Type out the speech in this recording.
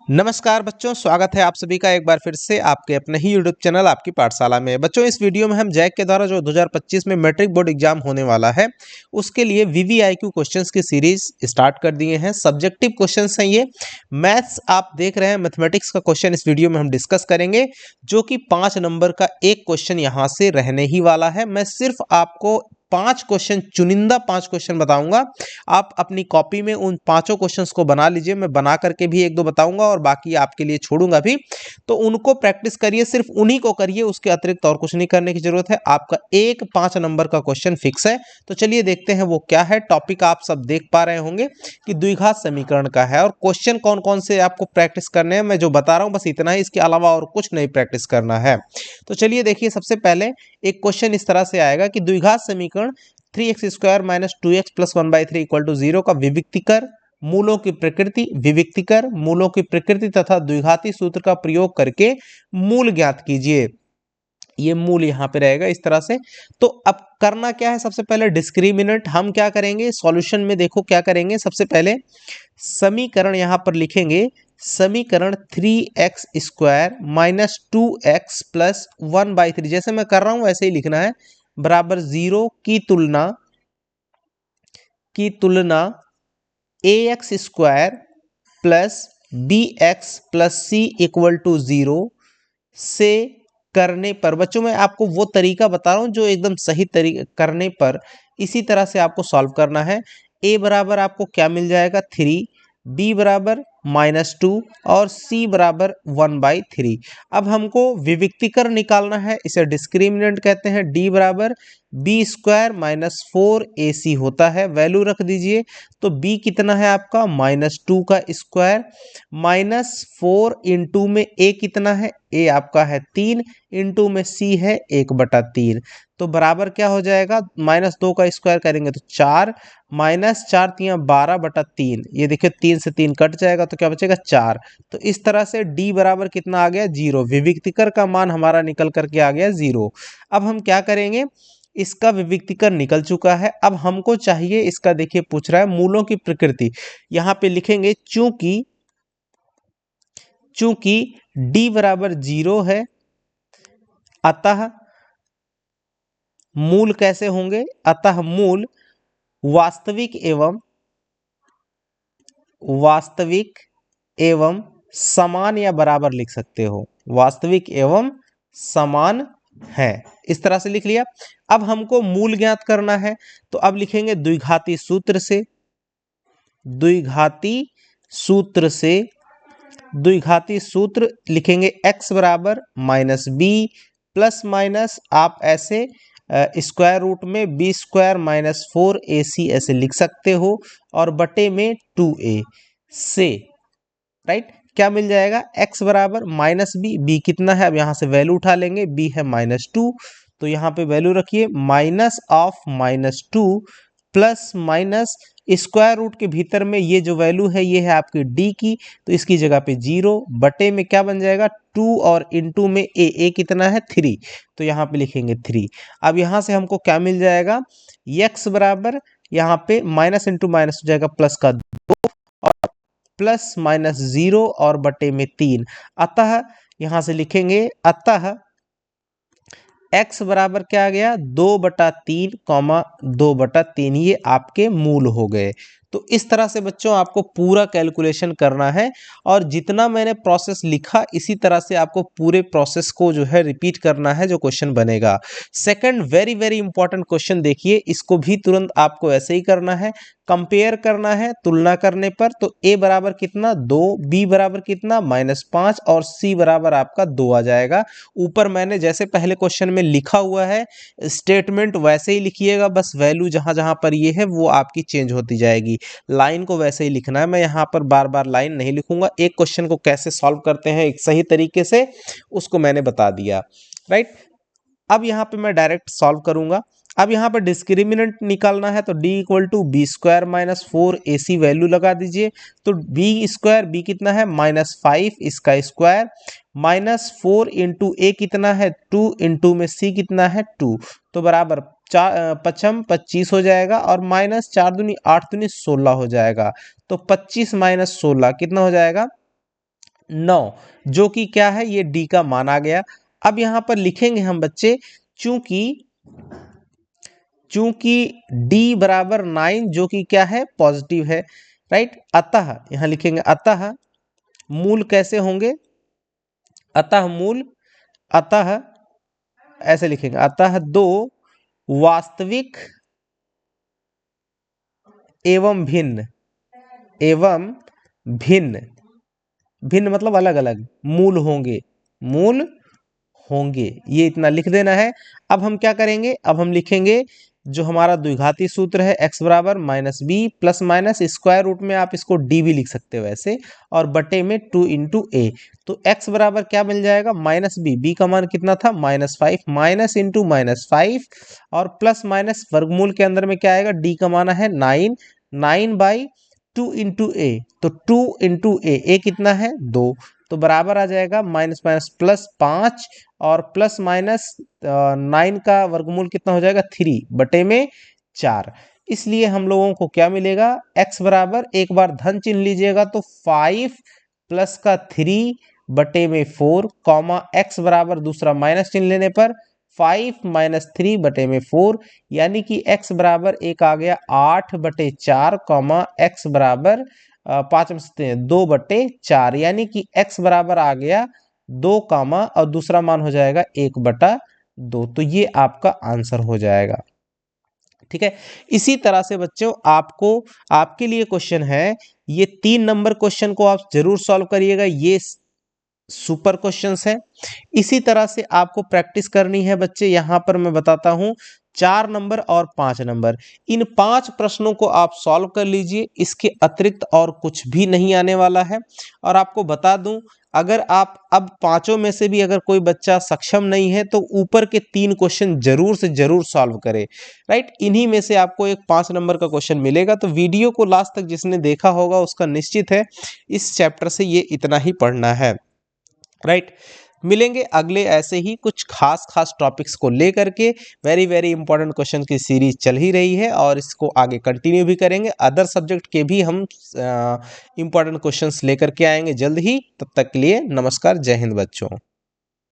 नमस्कार बच्चों, स्वागत है आप सभी का एक बार फिर से आपके अपने ही यूट्यूब चैनल आपकी पाठशाला में। बच्चों, इस वीडियो में हम जैक के द्वारा जो 2025 में मैट्रिक बोर्ड एग्जाम होने वाला है उसके लिए वीवीआईक्यू क्वेश्चंस की सीरीज स्टार्ट कर दिए हैं। सब्जेक्टिव क्वेश्चंस हैं ये। मैथ्स आप देख रहे हैं, मैथमेटिक्स का क्वेश्चन इस वीडियो में हम डिस्कस करेंगे, जो कि 5 नंबर का एक क्वेश्चन यहाँ से रहने ही वाला है। मैं सिर्फ आपको 5 क्वेश्चन, चुनिंदा 5 क्वेश्चन बताऊंगा। आप अपनी कॉपी में उन पांचों क्वेश्चंस को बना लीजिए। मैं बना करके भी एक दो बताऊंगा और बाकी आपके लिए छोड़ूंगा भी, तो उनको प्रैक्टिस करिए, सिर्फ उन्हीं को करिए, उसके अतिरिक्त और कुछ नहीं करने की जरूरत है। आपका एक 5 नंबर का क्वेश्चन फिक्स है। तो चलिए देखते हैं वो क्या है। टॉपिक आप सब देख पा रहे होंगे कि द्विघात समीकरण का है, और क्वेश्चन कौन कौन से आपको प्रैक्टिस करने हैं मैं जो बता रहा हूं बस इतना ही, इसके अलावा और कुछ नहीं प्रैक्टिस करना है। तो चलिए देखिए, सबसे पहले एक क्वेश्चन इस तरह से आएगा कि द्विघात समीकरण 3x² minus 2x plus 1/3 equal to 0 का विविक्तीकर, मूलों की प्रकृति, विविक्तीकर, मूलों की प्रकृति तथा द्विघाती सूत्र का प्रयोग करके मूल ज्ञात कीजिए। ये मूल यहाँ पे रहेगा इस तरह से। तो अब करना क्या है, सबसे पहले डिस्क्रिमिनेंट हम क्या करेंगे सॉल्यूशन में, देखो क्या करेंगे। सबसे पहले समीकरण यहाँ पर लिखेंगे, समीकरण 3x² माइनस 2x प्लस 1/3, जैसे मैं कर रहा हूं वैसे ही लिखना है, बराबर 0 की तुलना ax² plus bx plus c equal to 0 से करने पर। बच्चों, मैं आपको वो तरीका बता रहा हूं जो एकदम सही तरीका करने पर इसी तरह से आपको सॉल्व करना है। a बराबर आपको क्या मिल जाएगा 3, b बराबर -2 और c बराबर 1/3। अब हमको विविक्तीकर निकालना है, इसे डिस्क्रिमिनेंट कहते हैं। d बराबर b² माइनस 4ac होता है, वैल्यू रख दीजिए। तो b कितना है आपका -2 का स्क्वायर, -4 इंटू में a कितना है, a आपका है 3, इंटू में c है 1/3। तो बराबर क्या हो जाएगा, -2 का स्क्वायर करेंगे तो 4, -4 तिया 12/3, ये देखिए 3 से 3 कट जाएगा तो क्या बचेगा 4। तो इस तरह से d बराबर कितना आ गया 0, विविक्तीकर का मान हमारा निकल करके आ गया 0। अब हम क्या करेंगे, इसका विविक्तीकर निकल चुका है। अब हमको चाहिए इसका, देखिए पूछ रहा है मूलों की प्रकृति। यहाँ पे लिखेंगे चूंकि d बराबर 0 है, अतः मूल कैसे होंगे, अतः मूल वास्तविक एवं समान या बराबर लिख सकते हो, वास्तविक एवं समान है, इस तरह से लिख लिया। अब हमको मूल ज्ञात करना है, तो अब लिखेंगे द्विघाती सूत्र से, द्विघाती सूत्र लिखेंगे x बराबर -b प्लस माइनस, आप ऐसे स्क्वायर रूट में b² माइनस 4ac ऐसे लिख सकते हो, और बटे में 2a से, राइट, क्या मिल जाएगा x बराबर -b, b कितना है, अब यहाँ से वैल्यू उठा लेंगे, b है -2, तो यहाँ पे वैल्यू रखिए -2 प्लस माइनस स्क्वायर रूट के भीतर में ये जो वैल्यू है ये है आपकी d की, तो इसकी जगह पे 0 बटे में क्या बन जाएगा 2, और इंटू में a कितना है 3, तो यहाँ पे लिखेंगे 3। अब यहाँ से हमको क्या मिल जाएगा, x बराबर यहाँ पे माइनस इंटू माइनस हो जाएगा प्लस का 2, और प्लस -0 और बटे में 3। अतः यहाँ से लिखेंगे, अतः x बराबर क्या आ गया 2/3, 2/3, ये आपके मूल हो गए। तो इस तरह से बच्चों आपको पूरा कैलकुलेशन करना है, और जितना मैंने प्रोसेस लिखा इसी तरह से आपको पूरे प्रोसेस को जो है रिपीट करना है, जो क्वेश्चन बनेगा। Second very very important question देखिए, इसको भी तुरंत आपको ऐसे ही करना है, कंपेयर करना है तुलना करने पर। तो a बराबर कितना 2, b बराबर कितना -5 और c बराबर आपका 2 आ जाएगा। ऊपर मैंने जैसे पहले क्वेश्चन में लिखा हुआ है स्टेटमेंट वैसे ही लिखिएगा, बस वैल्यू जहां जहां पर ये है वो आपकी चेंज होती जाएगी, लाइन को वैसे ही लिखना है। मैं यहाँ पर बार बार लाइन नहीं लिखूंगा, एक क्वेश्चन को कैसे सॉल्व करते हैं एक सही तरीके से उसको मैंने बता दिया, राइट। अब यहाँ पे मैं डायरेक्ट सॉल्व करूंगा। अब यहाँ पर डिस्क्रिमिनेंट निकालना है, तो d equal to b² minus 4ac value लगा दीजिए। तो b², b कितना है -5, इसका स्क्वायर, -4 इंटू a कितना है 2, इंटू में c कितना है 2, तो बराबर 5 25 हो जाएगा, और -4 दूनी 8 दूनी 16 हो जाएगा। तो 25 - 16 कितना हो जाएगा 9, जो कि क्या है, ये डी का मान आ गया। अब यहां पर लिखेंगे हम बच्चे, चूंकि डी बराबर 9, जो कि क्या है, पॉजिटिव है, राइट। अतः यहां लिखेंगे, अतः मूल कैसे होंगे, अतः ऐसे लिखेंगे, अतः दो वास्तविक एवं भिन्न, भिन्न मतलब अलग अलग मूल होंगे, ये इतना लिख देना है। अब हम क्या करेंगे, अब हम लिखेंगे जो हमारा द्विघाती सूत्र है, x बराबर minus B plus minus square root में आप इसको d भी लिख सकते हो वैसे, और बटे में 2 इंटू ए। तो x बराबर क्या मिल जाएगा, माइनस बी का मान कितना था, -5, माइनस इंटू -5 और प्लस माइनस वर्गमूल के अंदर में क्या आएगा, d का मान है 9 बाई 2 इंटू ए, तो 2 इंटू ए कितना है, 2, तो बराबर आ जाएगा माइनस माइनस प्लस 5 और प्लस माइनस 9 का वर्गमूल कितना हो जाएगा, 3 बटे में 4। इसलिए हम लोगों को क्या मिलेगा, x बराबर, एक बार धन चिन्ह लीजिएगा तो 5 प्लस का 3 बटे में 4, कॉमा x बराबर दूसरा माइनस चिन्ह लेने पर 5 माइनस 3 बटे में 4, यानी कि x बराबर एक आ गया 8 बटे 4, कॉमा x बराबर 5 में से 2 बटे 4, यानी कि x बराबर आ गया 2 कामा और दूसरा मान हो जाएगा 1/2, तो ये आपका आंसर हो जाएगा। ठीक है, इसी तरह से बच्चों आपको, आपके लिए क्वेश्चन है, ये 3 नंबर क्वेश्चन को आप जरूर सॉल्व करिएगा, ये सुपर क्वेश्चंस हैं। इसी तरह से आपको प्रैक्टिस करनी है बच्चे, यहां पर मैं बताता हूं 4 नंबर और 5 नंबर, इन 5 प्रश्नों को आप सॉल्व कर लीजिए, इसके अतिरिक्त और कुछ भी नहीं आने वाला है। और आपको बता दूं, अगर आप अब पांचों में से भी अगर कोई बच्चा सक्षम नहीं है तो ऊपर के 3 क्वेश्चन जरूर से जरूर सॉल्व करे, राइट। इन्हीं में से आपको एक 5 नंबर का क्वेश्चन मिलेगा, तो वीडियो को लास्ट तक जिसने देखा होगा उसका निश्चित है इस चैप्टर से ये इतना ही पढ़ना है, राइट। मिलेंगे अगले ऐसे ही कुछ खास टॉपिक्स को लेकर के, वेरी वेरी इंपॉर्टेंट क्वेश्चन की सीरीज चल ही रही है और इसको आगे कंटिन्यू भी करेंगे, अदर सब्जेक्ट के भी हम इंपॉर्टेंट क्वेश्चंस लेकर के आएंगे जल्द ही। तब तक के लिए नमस्कार, जय हिंद बच्चों।